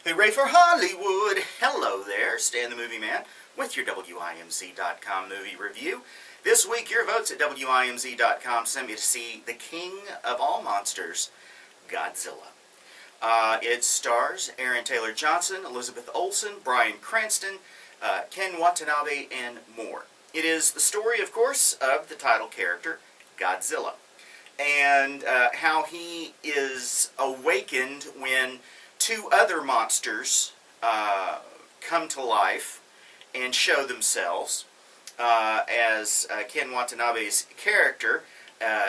Hooray for Hollywood! Hello there, Stan the Movie Man with your WIMZ.com movie review. This week, your votes at WIMZ.com sent me to see the king of all monsters, Godzilla. It stars Aaron Taylor Johnson, Elizabeth Olsen, Bryan Cranston, Ken Watanabe, and more. It is the story, of course, of the title character, Godzilla, and how he is awakened when two other monsters come to life and show themselves. As Ken Watanabe's character,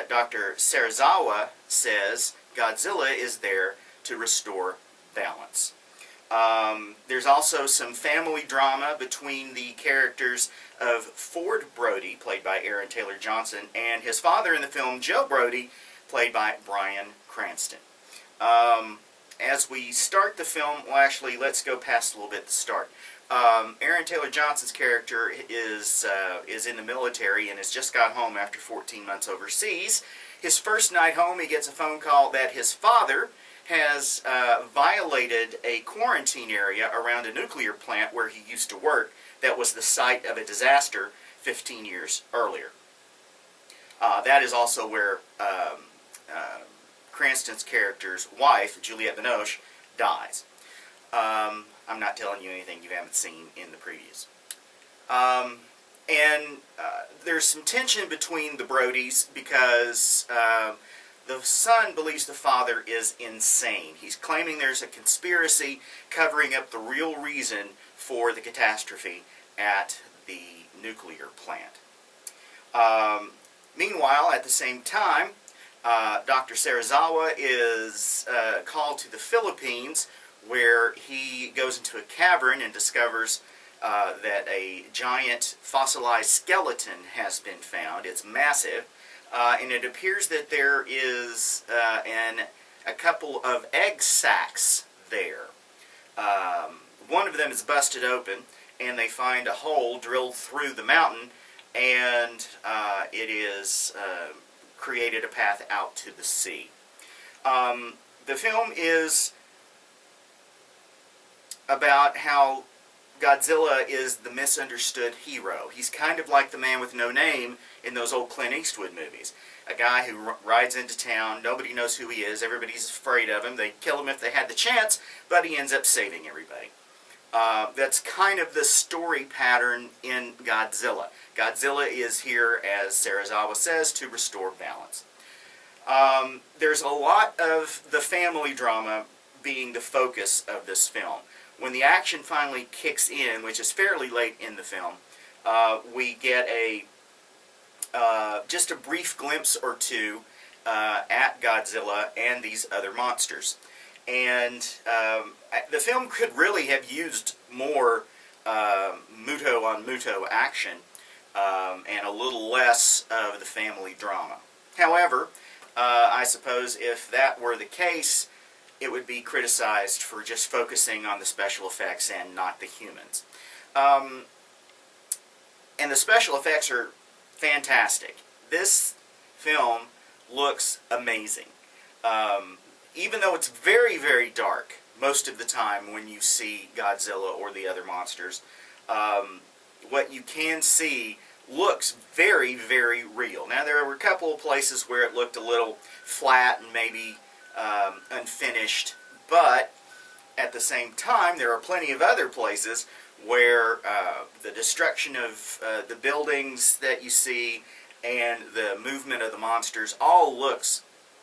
Dr. Serizawa, says, Godzilla is there to restore balance. There's also some family drama between the characters of Ford Brody, played by Aaron Taylor Johnson, and his father in the film, Joe Brody, played by Bryan Cranston. As we start the film, well, actually, let's go past a little bit to start. Aaron Taylor Johnson's character is in the military and has just got home after 14 months overseas. His first night home, he gets a phone call that his father has violated a quarantine area around a nuclear plant where he used to work that was the site of a disaster 15 years earlier. That is also where Cranston's character's wife, Juliette Binoche, dies. I'm not telling you anything you haven't seen in the previews. There's some tension between the Brodys because the son believes the father is insane. He's claiming there's a conspiracy covering up the real reason for the catastrophe at the nuclear plant. Meanwhile, at the same time, Dr. Serizawa is called to the Philippines, where he goes into a cavern and discovers that a giant fossilized skeleton has been found. It's massive, and it appears that there is a couple of egg sacs there. One of them is busted open, and they find a hole drilled through the mountain, and it is created a path out to the sea. The film is about how Godzilla is the misunderstood hero. He's kind of like the man with no name in those old Clint Eastwood movies. A guy who rides into town, nobody knows who he is, everybody's afraid of him, they'd kill him if they had the chance, but he ends up saving everybody. That's kind of the story pattern in Godzilla. Godzilla is here, as Serizawa says, to restore balance. There's a lot of the family drama being the focus of this film. When the action finally kicks in, which is fairly late in the film, we get just a brief glimpse or two at Godzilla and these other monsters. And the film could really have used more muto-on-muto action and a little less of the family drama. However, I suppose if that were the case, it would be criticized for just focusing on the special effects and not the humans. And the special effects are fantastic. This film looks amazing. Even though it's very, very dark most of the time when you see Godzilla or the other monsters, what you can see looks very, very real. Now, there were a couple of places where it looked a little flat and maybe unfinished, but at the same time, there are plenty of other places where the destruction of the buildings that you see and the movement of the monsters all looks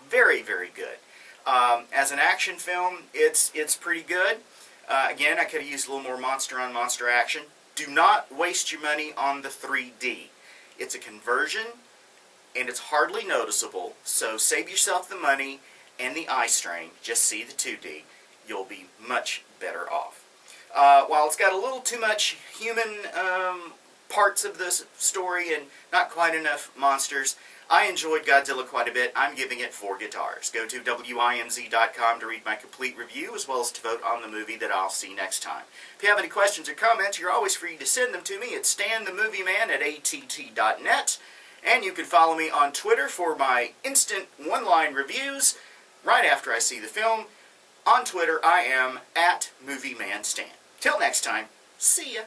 very, very good. As an action film, it's pretty good. Again, I could have used a little more monster-on-monster action. Do not waste your money on the 3D. It's a conversion, and it's hardly noticeable, so save yourself the money and the eye strain. Just see the 2D. You'll be much better off. While it's got a little too much human parts of this story and not quite enough monsters, I enjoyed Godzilla quite a bit. I'm giving it 4 guitars. Go to WIMZ.com to read my complete review, as well as to vote on the movie that I'll see next time. If you have any questions or comments, you're always free to send them to me at stanthemovieman@att.net. And you can follow me on Twitter for my instant one-line reviews right after I see the film. On Twitter, I am @MovieManStan. Till next time, see ya.